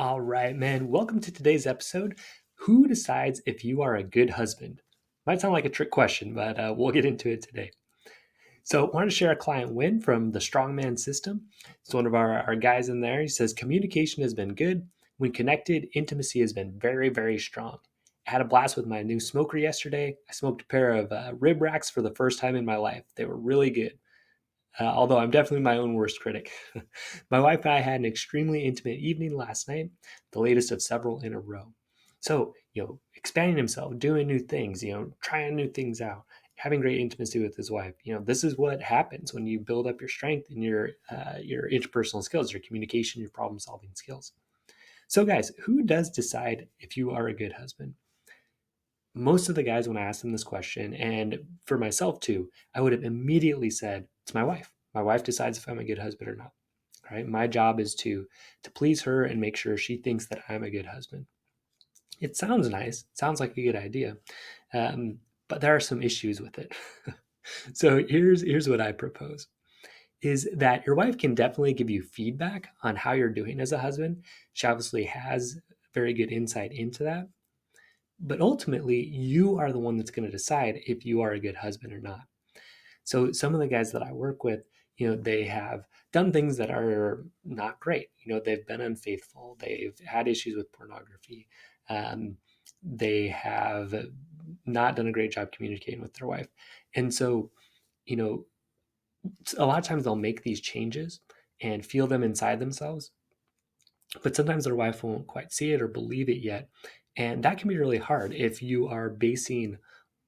All right, man. Welcome to today's episode. Who decides if you are a good husband? Might sound like a trick question, but we'll get into it today. So, I wanted to share a client win from the Strongman System. It's one of our guys in there. He says, communication has been good. When connected, intimacy has been very, very strong. I had a blast with my new smoker yesterday. I smoked a pair of rib racks for the first time in my life. They were really good. Although I'm definitely my own worst critic. My wife and I had an extremely intimate evening last night, the latest of several in a row. So, expanding himself, doing new things, trying new things out, having great intimacy with his wife. This is what happens when you build up your strength and your interpersonal skills, your communication, your problem solving skills. So, guys, who does decide if you are a good husband? Most of the guys, when I asked them this question, and for myself too, I would have immediately said, it's my wife. My wife decides if I'm a good husband or not. Right? My job is to please her and make sure she thinks that I'm a good husband. It sounds nice. It sounds like a good idea. But there are some issues with it. So here's what I propose is that your wife can definitely give you feedback on how you're doing as a husband. She obviously has very good insight into that. But ultimately, you are the one that's going to decide if you are a good husband or not. So some of the guys that I work with, they have done things that are not great. They've been unfaithful. They've had issues with pornography. They have not done a great job communicating with their wife. And so, you know, a lot of times they'll make these changes and feel them inside themselves, but sometimes their wife won't quite see it or believe it yet. And that can be really hard if you are basing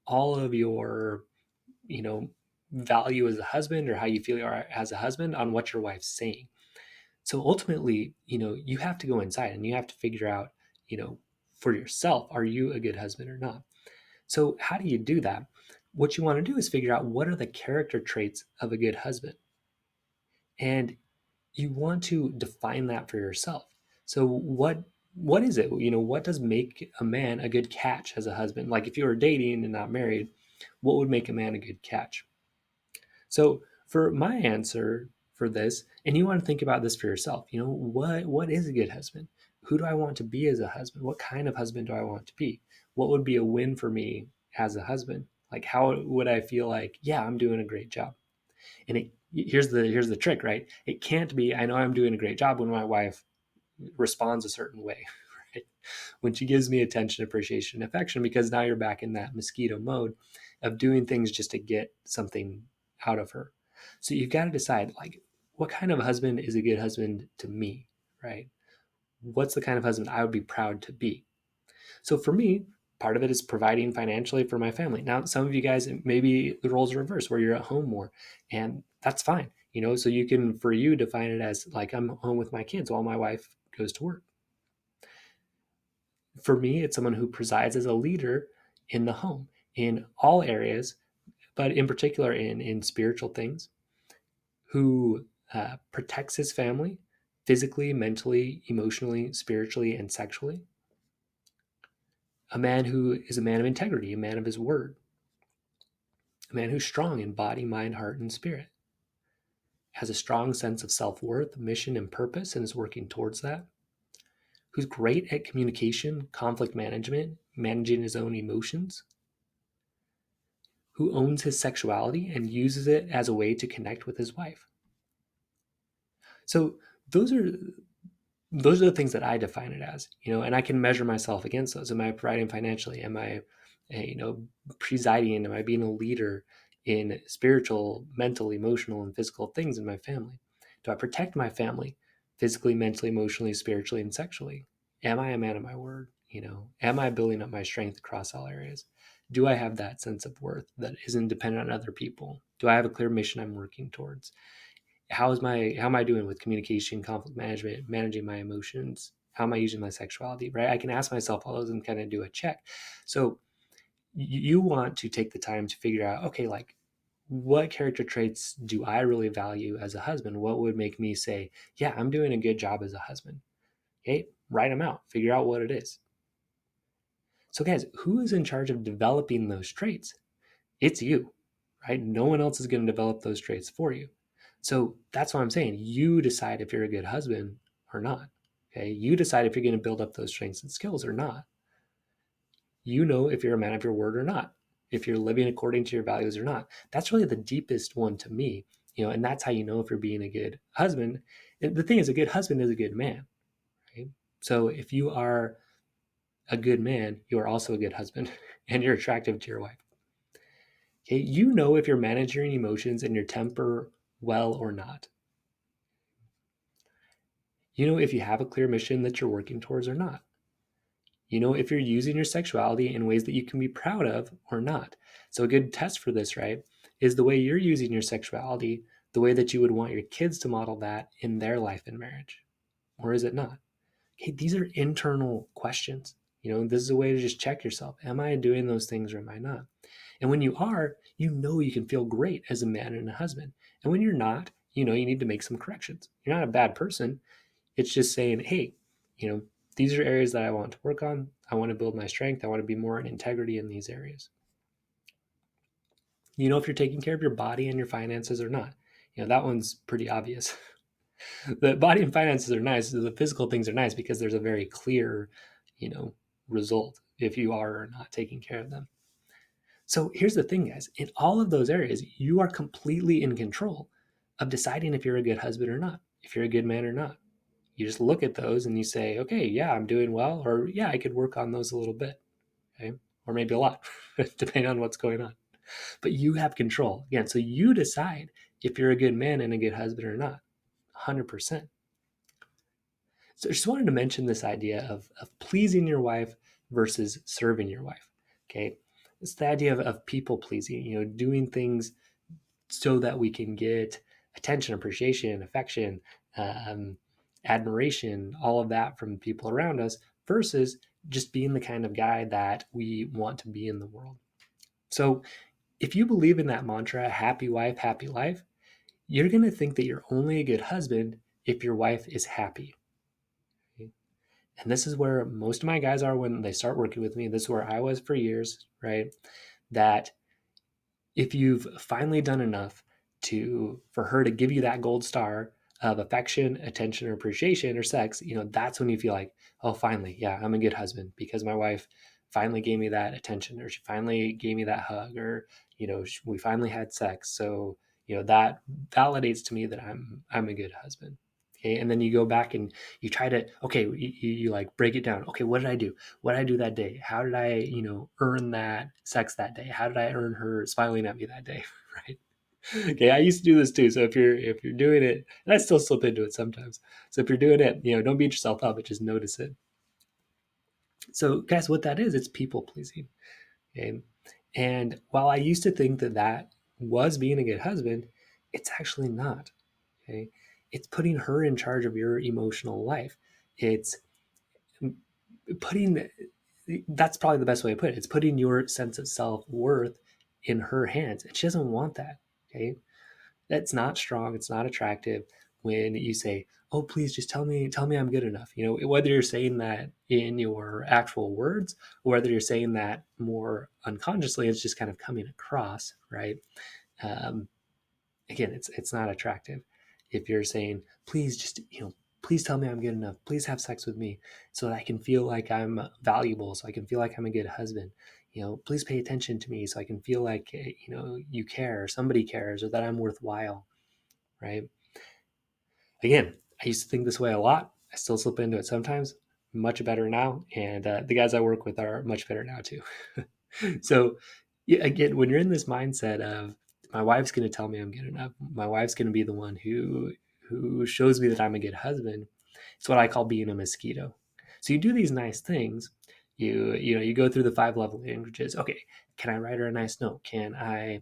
all of your, you know, value as a husband or how you feel you are as a husband on what your wife's saying. So ultimately, you have to go inside and you have to figure out, for yourself, are you a good husband or not? So how do you do that? What you want to do is figure out what are the character traits of a good husband. And you want to define that for yourself. So what is it? What does make a man a good catch as a husband? Like if you were dating and not married, what would make a man a good catch? So for my answer for this, and you want to think about this for yourself, what is a good husband? Who do I want to be as a husband? What kind of husband do I want to be? What would be a win for me as a husband? Like how would I feel like, yeah, I'm doing a great job? And here's the trick, right? It can't be I know I'm doing a great job when my wife responds a certain way, right? When she gives me attention, appreciation, affection, because now you're back in that mosquito mode of doing things just to get something out of her. So you've got to decide, like, what kind of husband is a good husband to me, right? What's the kind of husband I would be proud to be? So for me, part of it is providing financially for my family. Now, some of you guys, maybe the roles are reversed where you're at home more, and that's fine. So you can, for you, define it as like I'm home with my kids while my wife goes to work. For me, it's someone who presides as a leader in the home in all areas, but in particular in spiritual things, who protects his family physically, mentally, emotionally, spiritually, and sexually. A man who is a man of integrity, a man of his word, a man who's strong in body, mind, heart, and spirit, has a strong sense of self worth, mission, and purpose, and is working towards that, who's great at communication, conflict management, managing his own emotions, who owns his sexuality and uses it as a way to connect with his wife. So those are the things that I define it as, and I can measure myself against those. Am I providing financially? Am I, presiding? Am I being a leader in spiritual, mental, emotional, and physical things in my family? Do I protect my family physically, mentally, emotionally, spiritually, and sexually? Am I a man of my word? Am I building up my strength across all areas? Do I have that sense of worth that isn't dependent on other people? Do I have a clear mission I'm working towards? How am I doing with communication, conflict management, managing my emotions? How am I using my sexuality? Right? I can ask myself all those and kind of do a check. So you want to take the time to figure out, okay, like what character traits do I really value as a husband? What would make me say, yeah, I'm doing a good job as a husband? Okay, write them out, figure out what it is. So guys, who is in charge of developing those traits? It's you, right? No one else is going to develop those traits for you. So that's what I'm saying. You decide if you're a good husband or not. Okay. You decide if you're going to build up those strengths and skills or not. You know if you're a man of your word or not, if you're living according to your values or not. That's really the deepest one to me, and that's how you know if you're being a good husband. And the thing is, a good husband is a good man, right? So if you are a good man, you are also a good husband and you're attractive to your wife. Okay, you know if you're managing your emotions and your temper well or not. You know if you have a clear mission that you're working towards or not. You know if you're using your sexuality in ways that you can be proud of or not. So a good test for this, right, is the way you're using your sexuality, the way that you would want your kids to model that in their life and marriage, or is it not? Okay, these are internal questions. This is a way to just check yourself. Am I doing those things or am I not? And when you are, you can feel great as a man and a husband. And when you're not, you need to make some corrections. You're not a bad person. It's just saying, hey, you know, these are areas that I want to work on. I want to build my strength. I want to be more in integrity in these areas. If you're taking care of your body and your finances or not. That one's pretty obvious. The body and finances are nice. The physical things are nice because there's a very clear, you know, result if you are or not taking care of them. So here's the thing, guys. In all of those areas, you are completely in control of deciding if you're a good husband or not, if you're a good man or not. You just look at those and you say, okay, yeah, I'm doing well, or yeah, I could work on those a little bit, okay, or maybe a lot, depending on what's going on. But you have control again, so you decide if you're a good man and a good husband or not, 100%. So I just wanted to mention this idea of pleasing your wife versus serving your wife. Okay. It's the idea of people pleasing, doing things so that we can get attention, appreciation, affection, um, admiration, all of that from people around us versus just being the kind of guy that we want to be in the world. So if you believe in that mantra, happy wife, happy life, you're going to think that you're only a good husband if your wife is happy. Okay? And this is where most of my guys are when they start working with me. This is where I was for years, right? That if you've finally done enough for her to give you that gold star of affection, attention, or appreciation or sex, that's when you feel like, oh, finally, yeah, I'm a good husband because my wife finally gave me that attention, or she finally gave me that hug, or we finally had sex. So that validates to me that I'm a good husband. Okay, and then you go back and you try to, okay, you like break it down. Okay, what did I do? What did I do that day? How did I earn that sex that day? How did I earn her smiling at me that day? Right? Okay, I used to do this too. So if you're doing it, and I still slip into it sometimes. So if you're doing it, don't beat yourself up, but just notice it. So guys, what that is, it's people pleasing. Okay, and while I used to think that was being a good husband, it's actually not. Okay, it's putting her in charge of your emotional life. It's putting that's probably the best way to put it. It's putting your sense of self-worth in her hands, and she doesn't want that. Okay, that's not strong. It's not attractive when you say, oh, please just tell me I'm good enough. Whether you're saying that in your actual words or whether you're saying that more unconsciously, it's just kind of coming across, right? um, Again, it's not attractive if you're saying, please just please tell me I'm good enough, please have sex with me so that I can feel like I'm valuable, so I can feel like I'm a good husband, please pay attention to me so I can feel like you care, or somebody cares, or that I'm worthwhile, right? Again, I used to think this way a lot. I still slip into it sometimes. Much better now, and the guys I work with are much better now too. So yeah, again, when you're in this mindset of my wife's going to tell me I'm good enough, my wife's going to be the one who shows me that I'm a good husband, it's what I call being a mosquito. So you do these nice things. You go through the 5 love languages. Okay, can I write her a nice note? Can I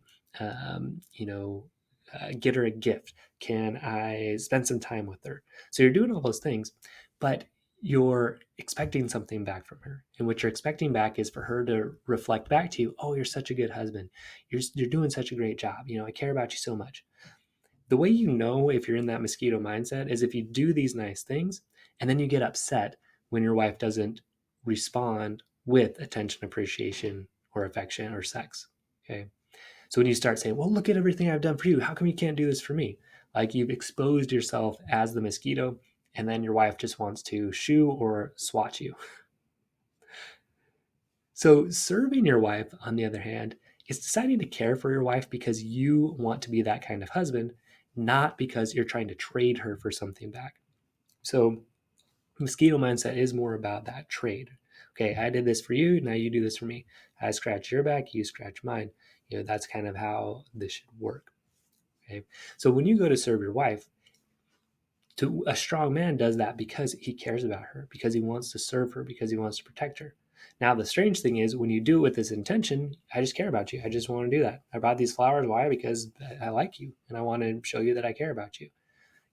get her a gift? Can I spend some time with her? So you're doing all those things, but you're expecting something back from her. And what you're expecting back is for her to reflect back to you, oh, you're such a good husband. You're doing such a great job. I care about you so much. The way you know if you're in that mosquito mindset is if you do these nice things and then you get upset when your wife doesn't respond with attention, appreciation, or affection or sex. Okay. So when you start saying, well, look at everything I've done for you, how come you can't do this for me? Like you've exposed yourself as the mosquito and then your wife just wants to shoo or swat you. So, serving your wife, on the other hand, is deciding to care for your wife because you want to be that kind of husband, not because you're trying to trade her for something back. So, mosquito mindset is more about that trade. Okay, I did this for you, now you do this for me. I scratch your back, you scratch mine. That's kind of how this should work. Okay, so when you go to serve your wife, a strong man does that because he cares about her, because he wants to serve her, because he wants to protect her. Now, the strange thing is when you do it with this intention, I just care about you. I just want to do that. I bought these flowers. Why? Because I like you and I want to show you that I care about you.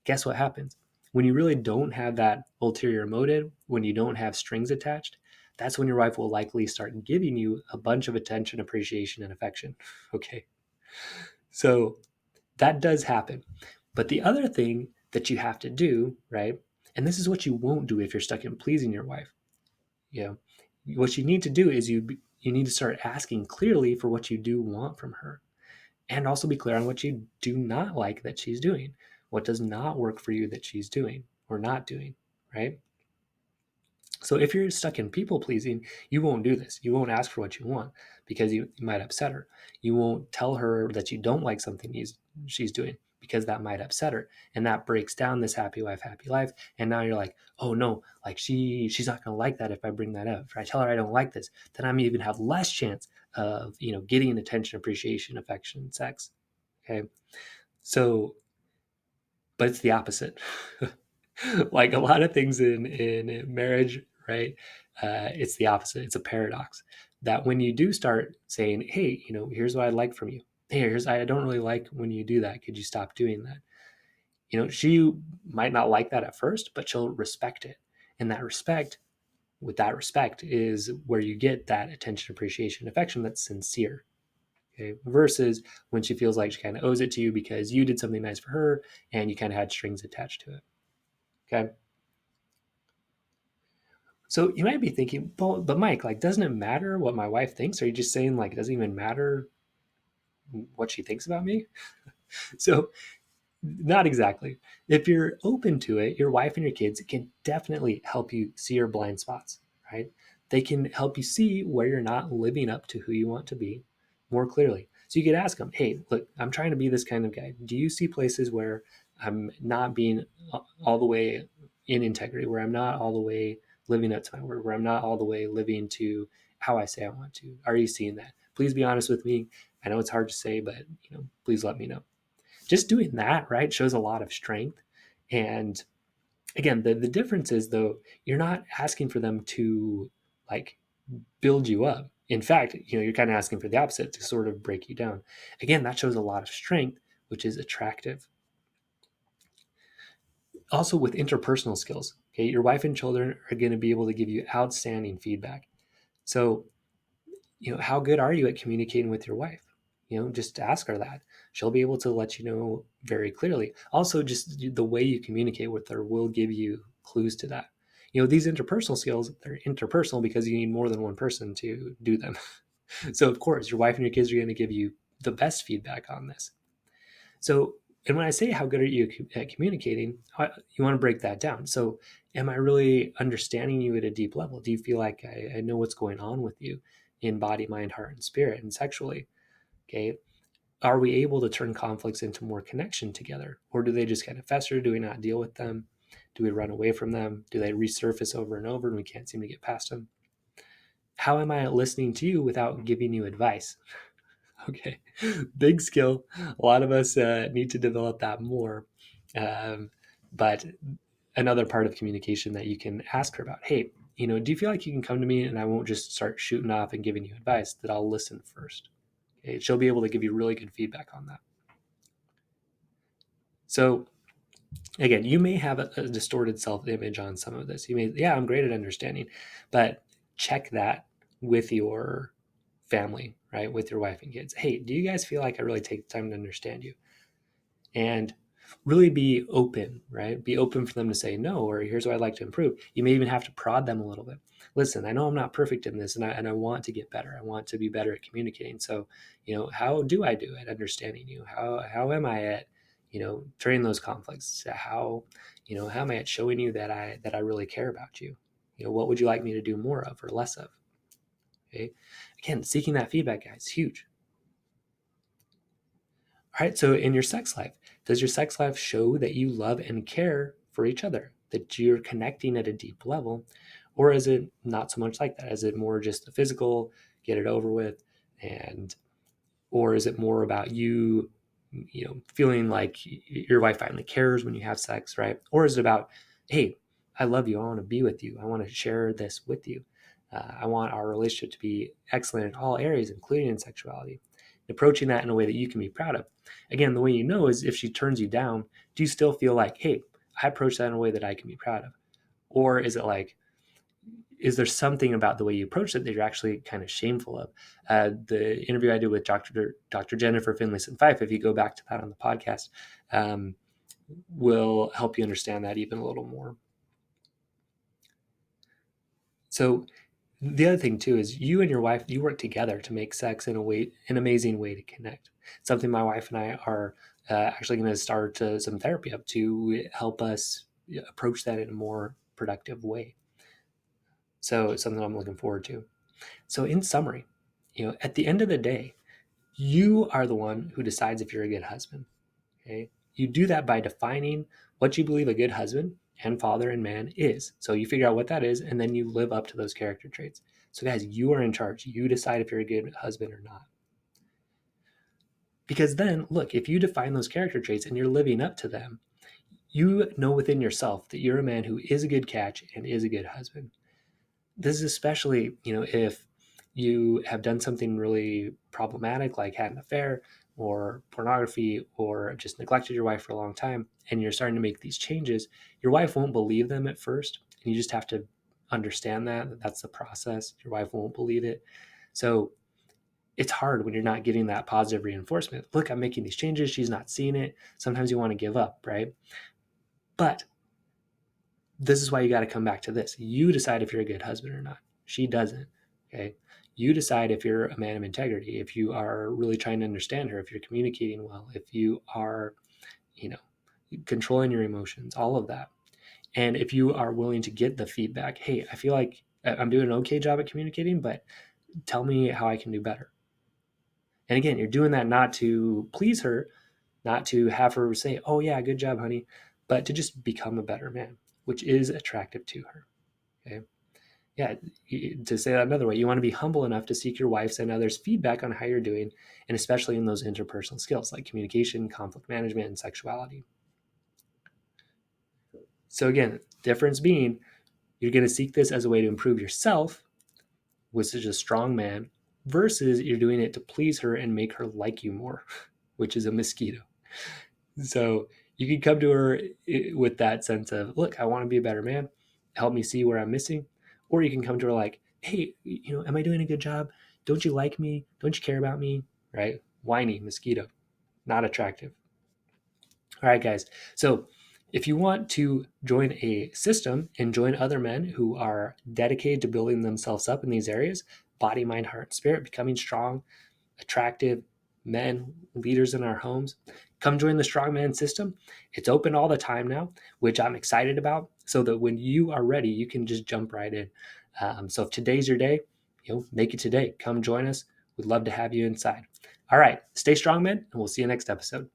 Guess what happens? When you really don't have that ulterior motive, when you don't have strings attached, that's when your wife will likely start giving you a bunch of attention, appreciation, and affection. Okay. So that does happen. But the other thing that you have to do, right? And this is what you won't do if you're stuck in pleasing your wife. You know, what you need to do is you need to start asking clearly for what you do want from her, and also be clear on what you do not like that she's doing. What does not work for you that she's doing or not doing, right? So if you're stuck in people pleasing, you won't do this. You won't ask for what you want because you might upset her. You won't tell her that you don't like something she's doing because that might upset her. And that breaks down this happy wife, happy life. And now you're like, oh no, like she's not gonna like that if I bring that up. If I tell her I don't like this, then I'm even have less chance of getting attention, appreciation, affection, sex. Okay. So, but it's the opposite. Like a lot of things in marriage, right? It's the opposite. It's a paradox that when you do start saying, hey, here's what I like from you. Hey, I don't really like when you do that. Could you stop doing that? She might not like that at first, but she'll respect it. And with that respect is where you get that attention, appreciation, affection that's sincere. Okay. Versus when she feels like she kind of owes it to you because you did something nice for her and you kind of had strings attached to it. Okay. So you might be thinking, but Mike, like, doesn't it matter what my wife thinks? Are you just saying like it doesn't even matter what she thinks about me? So not exactly. If you're open to it, your wife and your kids can definitely help you see your blind spots, right? They can help you see where you're not living up to who you want to be more clearly. So you could ask them, hey, look, I'm trying to be this kind of guy. Do you see places where I'm not being all the way in integrity, where I'm not all the way living up to my word, where I'm not all the way living to how I say I want to? Are you seeing that? Please be honest with me. I know it's hard to say, but please let me know. Just doing that, right, shows a lot of strength. And again, the difference is, though, you're not asking for them to like build you up. In fact, you're kind of asking for the opposite, to sort of break you down. Again, that shows a lot of strength, which is attractive. Also, with interpersonal skills, okay, your wife and children are going to be able to give you outstanding feedback. So how good are you at communicating with your wife? Just ask her that. She'll be able to let you know very clearly. Also, just the way you communicate with her will give you clues to that. These interpersonal skills, they're interpersonal because you need more than one person to do them. So of course, your wife and your kids are going to give you the best feedback on this. So, and when I say how good are you at communicating, you want to break that down. So, am I really understanding you at a deep level? Do you feel like I know what's going on with you in body, mind, heart, and spirit, and sexually? Okay. Are we able to turn conflicts into more connection together? Or do they just kind of fester? Do we not deal with them? Do we run away from them? Do they resurface over and over and we can't seem to get past them? How am I listening to you without giving you advice? Okay, big skill. A lot of us need to develop that more. But another part of communication that you can ask her about, hey, do you feel like you can come to me and I won't just start shooting off and giving you advice, that I'll listen first? Okay, she'll be able to give you really good feedback on that. So again, you may have a distorted self-image on some of this. You may, yeah, I'm great at understanding, but check that with your family, right? With your wife and kids. Hey, do you guys feel like I really take the time to understand you? And really be open, right? Be open for them to say no, or here's what I'd like to improve. You may even have to prod them a little bit. Listen, I know I'm not perfect in this, and I want to get better. I want to be better at communicating. So, how do I do at understanding you? How am I at, during those conflicts, how am I showing you that I really care about you? What would you like me to do more of or less of? Okay. Again, seeking that feedback, guys, huge. All right. So in your sex life, does your sex life show that you love and care for each other, that you're connecting at a deep level? Or is it not so much like that? Is it more just the physical, get it over with? And, or is it more about you, feeling like your wife finally cares when you have sex, right? Or is it about, hey, I love you. I want to be with you. I want to share this with you. I want our relationship to be excellent in all areas, including in sexuality. Approaching that in a way that you can be proud of. Again, the way you know is if she turns you down, do you still feel like, hey, I approach that in a way that I can be proud of? Or is it like, is there something about the way you approach it that you're actually kind of shameful of? The interview I did with Dr. Jennifer Finlayson Fife, if you go back to that on the podcast, will help you understand that even a little more. So the other thing too is you and your wife, you work together to make sex an amazing way to connect. Something my wife and I are actually going to start some therapy up to help us approach that in a more productive way. So it's something I'm looking forward to. So in summary, at the end of the day, you are the one who decides if you're a good husband. Okay. You do that by defining what you believe a good husband and father and man is. So you figure out what that is, and then you live up to those character traits. So, guys, you are in charge. You decide if you're a good husband or not. Because then, look, if you define those character traits and you're living up to them, you know within yourself that you're a man who is a good catch and is a good husband. This is especially, if you have done something really problematic, like had an affair or pornography or just neglected your wife for a long time, and you're starting to make these changes, your wife won't believe them at first. And you just have to understand that that's the process. Your wife won't believe it. So it's hard when you're not getting that positive reinforcement. Look, I'm making these changes. She's not seeing it. Sometimes you want to give up, right? But this is why you got to come back to this. You decide if you're a good husband or not. She doesn't. Okay. You decide if you're a man of integrity, if you are really trying to understand her, if you're communicating well, if you are, you know, controlling your emotions, all of that. And if you are willing to get the feedback, hey, I feel like I'm doing an okay job at communicating, but tell me how I can do better. And again, you're doing that not to please her, not to have her say, oh, yeah, good job, honey, but to just become a better man, which is attractive to her. Okay. Yeah. To say that another way, you want to be humble enough to seek your wife's and others' feedback on how you're doing, and especially in those interpersonal skills like communication, conflict management, and sexuality. So, again, difference being you're going to seek this as a way to improve yourself, which is a strong man, versus you're doing it to please her and make her like you more, which is a mosquito. So you can come to her with that sense of, look, I want to be a better man. Help me see where I'm missing. Or you can come to her like, hey, am I doing a good job? Don't you like me? Don't you care about me? Right? Whiny mosquito, not attractive. All right, guys. So if you want to join a system and join other men who are dedicated to building themselves up in these areas, body, mind, heart, and spirit, becoming strong, attractive men, leaders in our homes, come join the Strongman system. It's open all the time now, which I'm excited about, so that when you are ready, you can just jump right in. So if today's your day, make it today. Come join us. We'd love to have you inside. All right, stay strong, men, and we'll see you next episode.